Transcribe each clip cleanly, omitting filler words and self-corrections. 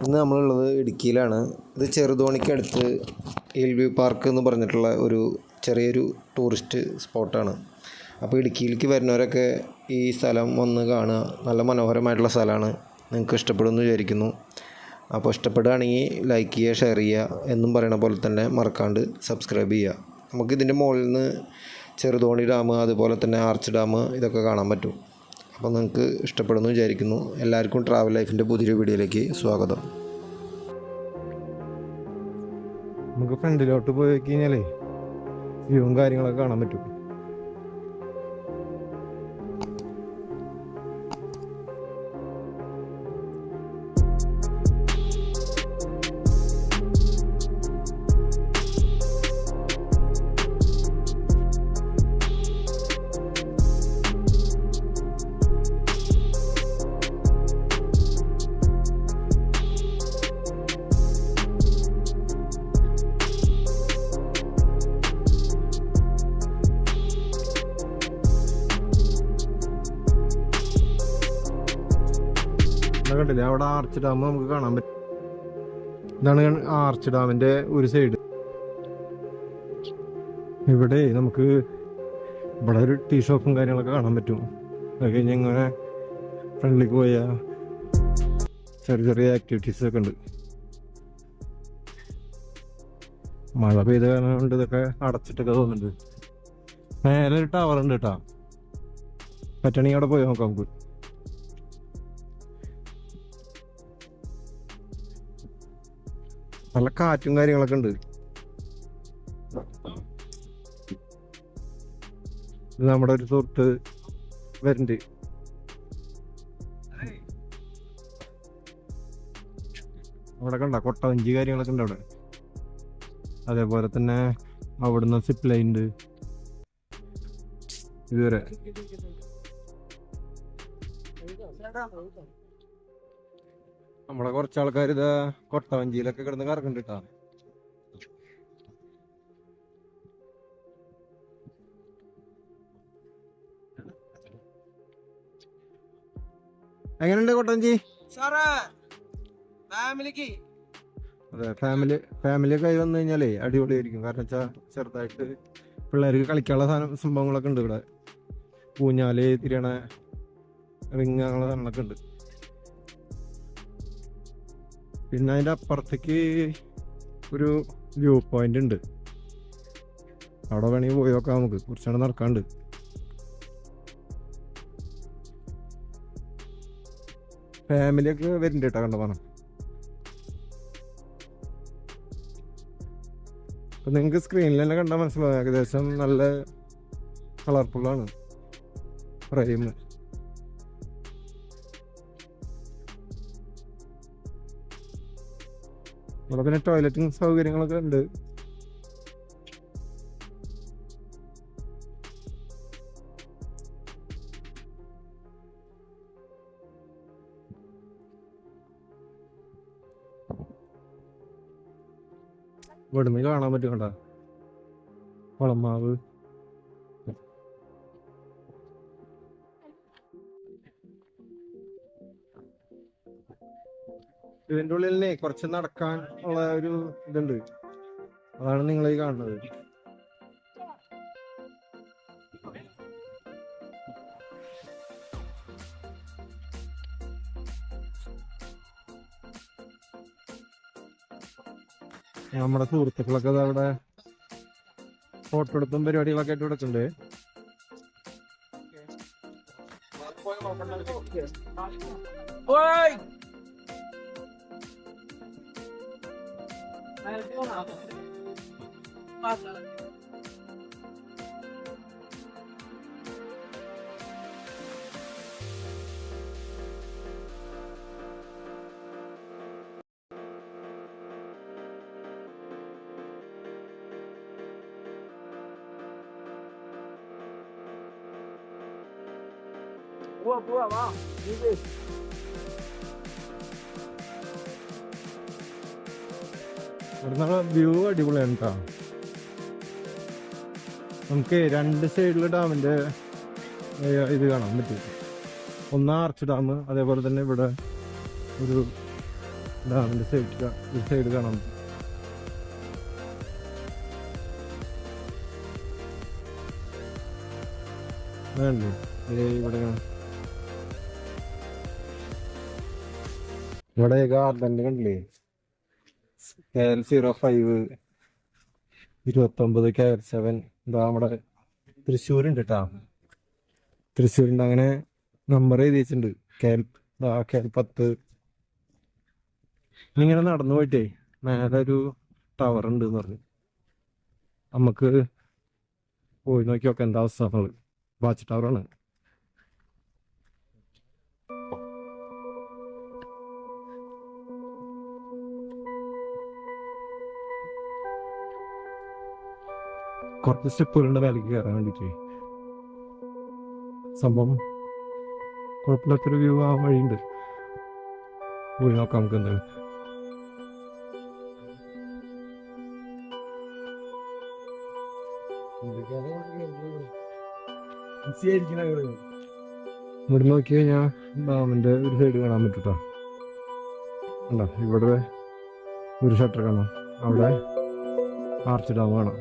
ഇന്ന് നമ്മളുള്ളത് ഇടുക്കിയിലാണ്. ഇത് ചെറുതോണിക്കടുത്ത് ഹിൽ വ്യൂ പാർക്ക് എന്ന് പറഞ്ഞിട്ടുള്ള ഒരു ചെറിയൊരു ടൂറിസ്റ്റ് സ്പോട്ടാണ്. അപ്പോൾ ഇടുക്കിയിലേക്ക് വരുന്നവരൊക്കെ ഈ സ്ഥലം വന്ന് കാണുക. നല്ല മനോഹരമായിട്ടുള്ള സ്ഥലമാണ്. നിങ്ങൾക്ക് ഇഷ്ടപ്പെടുമെന്ന് വിചാരിക്കുന്നു. അപ്പോൾ ഇഷ്ടപ്പെടുകയാണെങ്കിൽ ലൈക്ക് ചെയ്യുക, ഷെയർ ചെയ്യുക എന്നും പറയണ പോലെ തന്നെ മറക്കാണ്ട് സബ്സ്ക്രൈബ് ചെയ്യുക. നമുക്കിതിൻ്റെ മുകളിൽ നിന്ന് ചെറുതോണി ഡാം, അതുപോലെ തന്നെ ആർച്ച് ഡാം ഇതൊക്കെ കാണാൻ പറ്റും. അപ്പോൾ നിങ്ങൾക്ക് ഇഷ്ടപ്പെടുമെന്ന് വിചാരിക്കുന്നു. എല്ലാവർക്കും ട്രാവൽ ലൈഫിൻ്റെ പുതിയൊരു വീഡിയോയിലേക്ക് സ്വാഗതം. നമുക്ക് ഫ്രണ്ടിലോട്ട് പോയി കഴിഞ്ഞാലേ വ്യൂവും കാര്യങ്ങളൊക്കെ കാണാൻ പറ്റും. കണ്ടില്ലേ, അവിടെ ആർച്ച് ഡാം നമുക്ക് കാണാൻ പറ്റും. ഇതാണ് ആർച്ച് ഡാമിന്റെ ഒരു സൈഡ്. ഇവിടെ നമുക്ക് ഇവിടെ ഒരു ടീ ഷോപ്പും കാര്യങ്ങളൊക്കെ കാണാൻ പറ്റും. അത് കഴിഞ്ഞ് ഇങ്ങനെ ഫ്രണ്ടിലേക്ക് പോയാൽ ചെറിയ ചെറിയ ആക്ടിവിറ്റീസ് ഒക്കെ ഉണ്ട്. മഴ പെയ്ത കാരണം കൊണ്ട് ഇതൊക്കെ അടച്ചിട്ടൊക്കെ തോന്നുന്നുണ്ട്. മേലെ ഒരു ടവർ ഉണ്ട് കേട്ടോ, പറ്റണമെങ്കിൽ അവിടെ പോയി നോക്കാം നമുക്ക്. നല്ല കാറ്റും കാര്യങ്ങളൊക്കെ ഉണ്ട്. ഇത് നമ്മുടെ ഒരു സുഹൃത്ത് വരുന്നുണ്ട്. അവിടെ കണ്ട കൊട്ടവഞ്ചി കാര്യങ്ങളൊക്കെ ഉണ്ട് അവിടെ. അതേപോലെ തന്നെ അവിടുന്ന് സിപ്പ് ലൈൻ ഉണ്ട് ഇതുവരെ. നമ്മളെ കുറച്ചാൾക്കാർ ഇതാ കൊട്ടവഞ്ചിയിലൊക്കെ കിടന്ന് കറക്കുന്നുണ്ട് കേട്ടോ. എങ്ങനെയുണ്ട് കൊട്ടവഞ്ചി? അതെ, ഫാമിലിയൊക്കെ ആയി വന്നു കഴിഞ്ഞാലേ അടിപൊളിയായിരിക്കും. കാരണം വെച്ചാൽ ചെറുതായിട്ട് പിള്ളേർക്ക് കളിക്കാനുള്ള സംഭവങ്ങളൊക്കെ ഉണ്ട് ഇവിടെ. ഊഞ്ഞാല്, തിരിയണ റിങ്, അങ്ങനെ സാധനങ്ങളൊക്കെ ഉണ്ട്. പിന്നെ അതിൻ്റെ അപ്പുറത്തേക്ക് ഒരു വ്യൂ പോയിന്റ് ഉണ്ട്. അവിടെ വേണമെങ്കിൽ പോയി നോക്കാം നമുക്ക്. കുറച്ചാണ് നടക്കാണ്ട്. ഫാമിലിയൊക്കെ വരുന്നുണ്ട് കേട്ടോ, കണ്ട പറഞ്ഞു. അപ്പം നിങ്ങൾക്ക് സ്ക്രീനിൽ തന്നെ കണ്ടാൽ മനസ്സിലാവും. ഏകദേശം നല്ല കളർഫുള്ളാണ് ഫ്രെയിം. ഇവിടെ പിന്നെ ടോയ്ലറ്റും സൗകര്യങ്ങളൊക്കെ ഉണ്ട്. ഇവിടുന്ന് കാണാൻ പറ്റും കണ്ട വളമാവ്. ഇതിൻ്റെ ഉള്ളിൽ കുറച്ച് നടക്കാൻ ഉള്ള ഒരു ഇതുണ്ട്. അതാണ് നിങ്ങൾ ഈ കാണുന്നത്. നമ്മുടെ സുഹൃത്തുക്കളൊക്കെ അവിടെ ഫോട്ടോ എടുത്തും പരിപാടികളൊക്കെ ആയിട്ട് എടുക്കുന്നുണ്ട്. ഇവിടുന്ന് വ്യൂ അടിപൊളിയാണ് കേട്ടോ. നമുക്ക് രണ്ട് സൈഡിൽ ഡാമിന്റെ ഇത് കാണാൻ പറ്റും. ഒന്ന് ആർച്ച് ഡാം, അതേപോലെ തന്നെ ഇവിടെ ഒരു ഡാമിൻ്റെ സൈഡ് കാണാം. വേണ്ടേ ഇവിടെ ഗാർഡൻ്റെ കണ്ടില്ലേ, KL05 29 KL7. എന്താ നമ്മുടെ തൃശ്ശൂരുണ്ട് കേട്ടാ, തൃശ്ശൂരുണ്ട്. അങ്ങനെ നമ്പർ എഴുതി വെച്ചിട്ടുണ്ട്. KL10. ഇങ്ങനെ നടന്നു പോയിട്ടേ മേലെ ഒരു ടവർ ഉണ്ട് എന്ന് പറഞ്ഞു. നമുക്ക് പോയി നോക്കിയൊക്കെ എന്താ അവസ്ഥ എന്നുള്ളത്. വാച്ച് ടവറാണ്. കുറച്ച് സ്റ്റെപ്പുകളുണ്ട് മേലേക്ക് കയറാൻ വേണ്ടിട്ട്. സംഭവം കുഴപ്പമില്ലാത്തൊരു വ്യൂ ആ വഴിയുണ്ട്. പോയി നോക്കാം നമുക്ക് എന്തായാലും. ഇവിടെ നോക്കി കഴിഞ്ഞാൽ ഡാമിന്റെ ഒരു സൈഡ് കാണാൻ പറ്റൂട്ടോ. ഉണ്ടോ ഇവിടെ ഒരു ഷട്ടർ കാണാം, അവിടെ ആർച്ച് ഡാം കാണാം.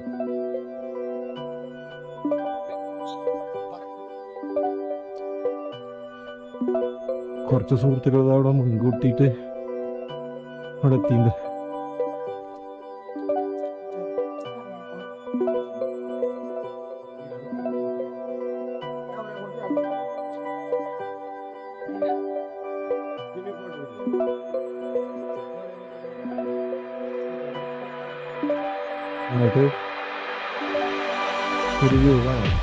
കുറച്ച് സുഹൃത്തുക്കൾ അവിടെ മുൻകൂട്ടിയിട്ട് അവിടെ എത്തിയിട്ടുണ്ട്. എന്നിട്ട് ഒരു വ്യൂ കാണാം.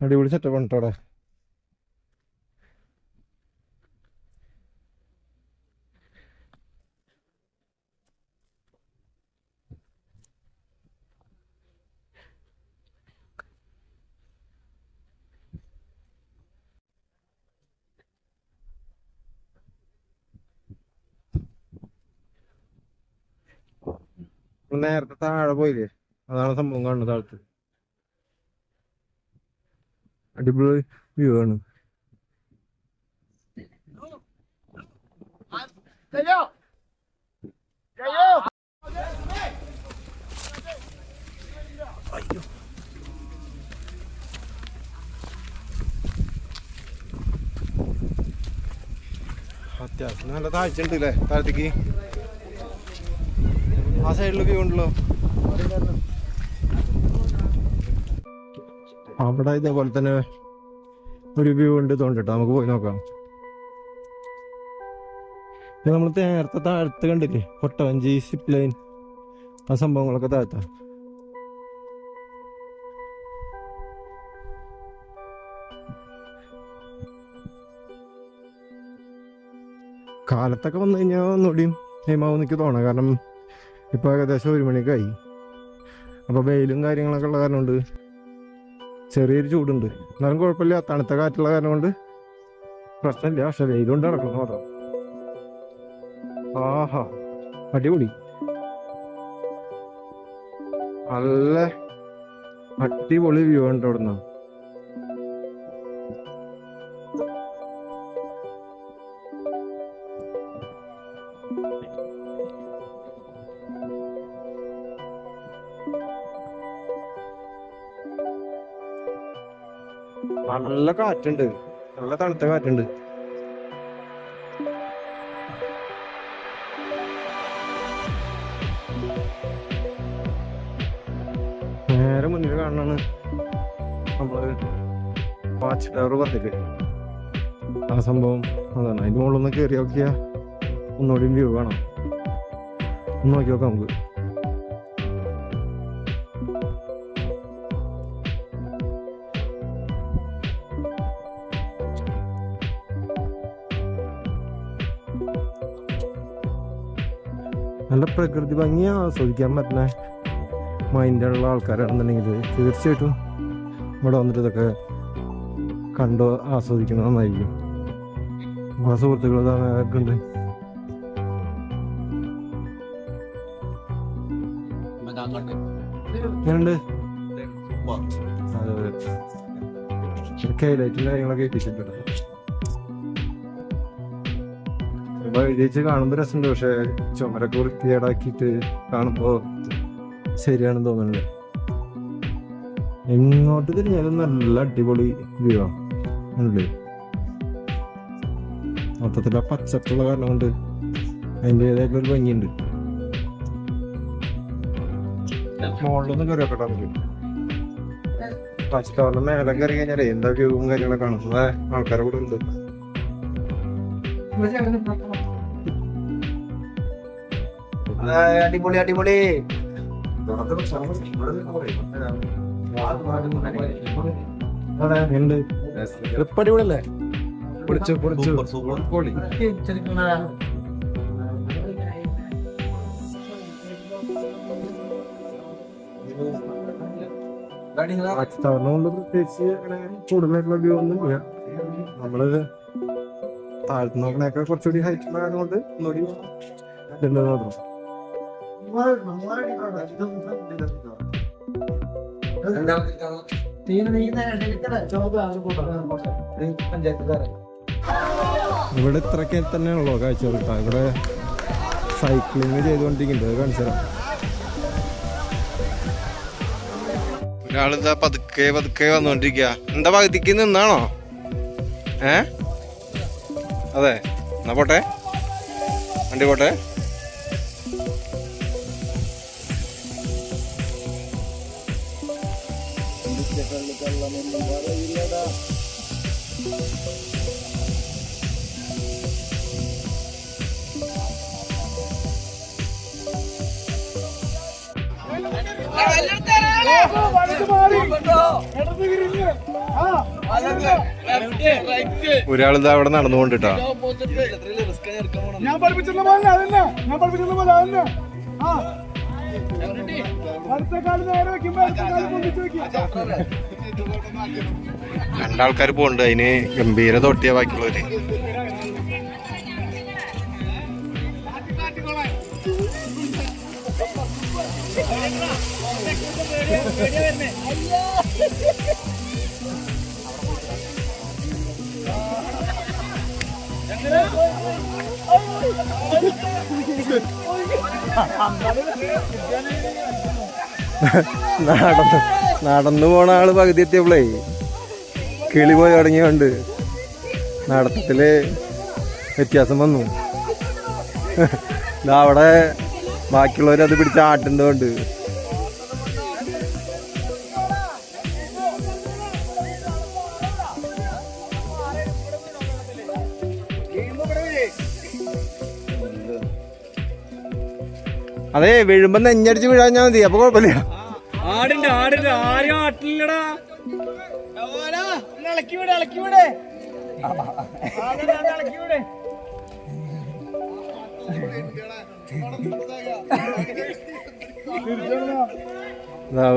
അടിപൊളി സെറ്റപ്പ് ഉണ്ട് അവിടെ. നേരത്തെ താഴെ പോയില്ലേ, അതാണ് സംഭവം കാണുന്നത്. താഴത്ത് അടിപൊളി വ്യൂ ആണ്. അത്യാവശ്യം നല്ല താഴ്ച ഉണ്ട് അല്ലേ താഴത്തേക്ക്. ആ സൈഡിൽ വ്യൂ ഉണ്ടല്ലോ. അവിടെ ഇതേപോലെ തന്നെ ഒരു വ്യൂ ഉണ്ട് തോന്നിട്ടോ, നമുക്ക് പോയി നോക്കാം. നമ്മൾ നേരത്തെ താഴത്ത് കണ്ടില്ലേ കൊട്ടവഞ്ചി, സിപ്പ് ലൈൻ, ആ സംഭവങ്ങളൊക്കെ താഴ്ത്താ. കാലത്തൊക്കെ വന്നു കഴിഞ്ഞാൽ ഒന്നുകൂടിയും ഹിമാവും എനിക്ക് തോന്നാം. കാരണം ഇപ്പോൾ ഏകദേശം 1 മണിക്കായി. അപ്പോൾ വെയിലും കാര്യങ്ങളൊക്കെ ഉള്ള കാരണം കൊണ്ട് ചെറിയൊരു ചൂടുണ്ട്. എന്നാലും കുഴപ്പമില്ല, തണുത്ത കാറ്റുള്ള കാരണം കൊണ്ട് പ്രശ്നമില്ല. പക്ഷെ വെയിലുകൊണ്ട് നടക്കണം മാത്രം. ആഹാ അടിപൊളി, നല്ല അടിപൊളി വ്യൂ ഉണ്ട് അവിടെ നിന്ന്. നല്ല കാറ്റുണ്ട്, നല്ല തണുത്ത കാറ്റുണ്ട്. നേരെ മുന്നിൽ കാണാണ് നമ്മള് വാച്ച് ടവർ പറഞ്ഞില്ലേ, ആ സംഭവം അതാണ്. അതിന്റെ മുകളിലൊന്ന് കയറി നോക്കിയാ ഒന്നുകൂടി വ്യൂ കാണാം. ഒന്ന് നോക്കി നോക്കാം നമുക്ക്. നല്ല പ്രകൃതി ഭംഗി ആസ്വദിക്കാൻ പറ്റുന്ന മൈൻഡുള്ള ആൾക്കാരാണെന്നുണ്ടെങ്കിൽ തീർച്ചയായിട്ടും ഇവിടെ വന്നിട്ട് ഇതൊക്കെ കണ്ടോ ആസ്വദിക്കുന്നത് നന്നായിരിക്കും. നമ്മുടെ സുഹൃത്തുക്കൾ ഒക്കെ ഉണ്ട്. ഞാനുണ്ട് ഹൈലൈറ്റും കാര്യങ്ങളൊക്കെ എത്തിച്ചിട്ടുണ്ട്. അപ്പൊ എഴുതിച്ച് കാണുമ്പോ രസമുണ്ട്, പക്ഷെ ചുമരൊക്കെ വൃത്തികേടാക്കിയിട്ട് കാണുമ്പോ ശരിയാണെന്ന് തോന്നുന്നുണ്ട്. എങ്ങോട്ട് തിരിഞ്ഞാലും നല്ല അടിപൊളി വ്യൂ ആണ്. മൊത്തത്തിൽ ആ പച്ചപ്പുള്ള കാരണം കൊണ്ട് അതിൻ്റെതായിട്ടുള്ളൊരു ഭംഗിയുണ്ട്. മുകളിലൊന്നും കയറി വെക്കട്ടെ നമുക്ക്. ടവറിന്റെ മേലെ കയറി കഴിഞ്ഞാലേ എന്താ വ്യൂവും കാര്യങ്ങളൊക്കെ കാണും. ആൾക്കാരെ കൂടെ ഉണ്ട്. അടിപൊളി അടിപൊളി. ഉണ്ട്. ട്രിപ്പ് അടിപൊളിയല്ലേ? പൊളിച്ചു പൊളിച്ചു. പൊളി. കൊണ്ട് പ്രത്യേകിച്ച് അങ്ങനെ കൂടുതലായിട്ടുള്ള വ്യൂ ഒന്നും ഇല്ല. നമ്മള് താഴ്ത്തു നോക്കണേക്കെ കുറച്ചുകൂടി ഹൈറ്റ് കൊണ്ട് ഒന്നുകൂടി ഇതുണ്ട് മാത്രം. ഇവിടെ ഇത്രയൊക്കെ തന്നെയാണല്ലോ കാഴ്ചകൾ കിട്ടാ. ഇവിടെ സൈക്ലിങ് ചെയ്തുകൊണ്ടിരിക്കുന്നുണ്ട്, അത് കാണിച്ചു തരാം. ഒരാളിതാ പതുക്കെ പതുക്കെ വന്നോണ്ടിരിക്കുക. എന്താ പകുതിക്ക് നിന്നാണോ? അതെ, എന്നാ പോട്ടെ, വണ്ടി പോട്ടെ. ഒരാളിതാ അവിടെ നടന്നുകൊണ്ടിട്ടാ. രണ്ടാൾക്കാർ പോണ്ട്, അതിന് ഗംഭീര തൊട്ടിയ ബാക്കിയുള്ളവര്. നടന്നു പോണ ആള് പകുതി എത്തിയപ്പോളേ കിളി പോയി തുടങ്ങിയോണ്ട് നടത്തത്തില് വ്യത്യാസം വന്നു. അവിടെ ബാക്കിയുള്ളവരത് പിടിച്ച ആട്ടുന്നതുകൊണ്ട് അതെ വീഴുമ്പോ നെഞ്ഞടിച്ച് വീഴാഞ്ഞാ മതി, അപ്പൊ കുഴപ്പമില്ല. ആടിന്റെ ആടിന്റെ ആരും ആട്ടില്ലടാ. ഇളക്കി വിട് ഇളക്കി വിട് ഇളക്കി വിട്.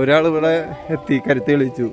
ഒരാൾ ഇവിടെ എത്തി, കരുത്ത് കളിച്ചു.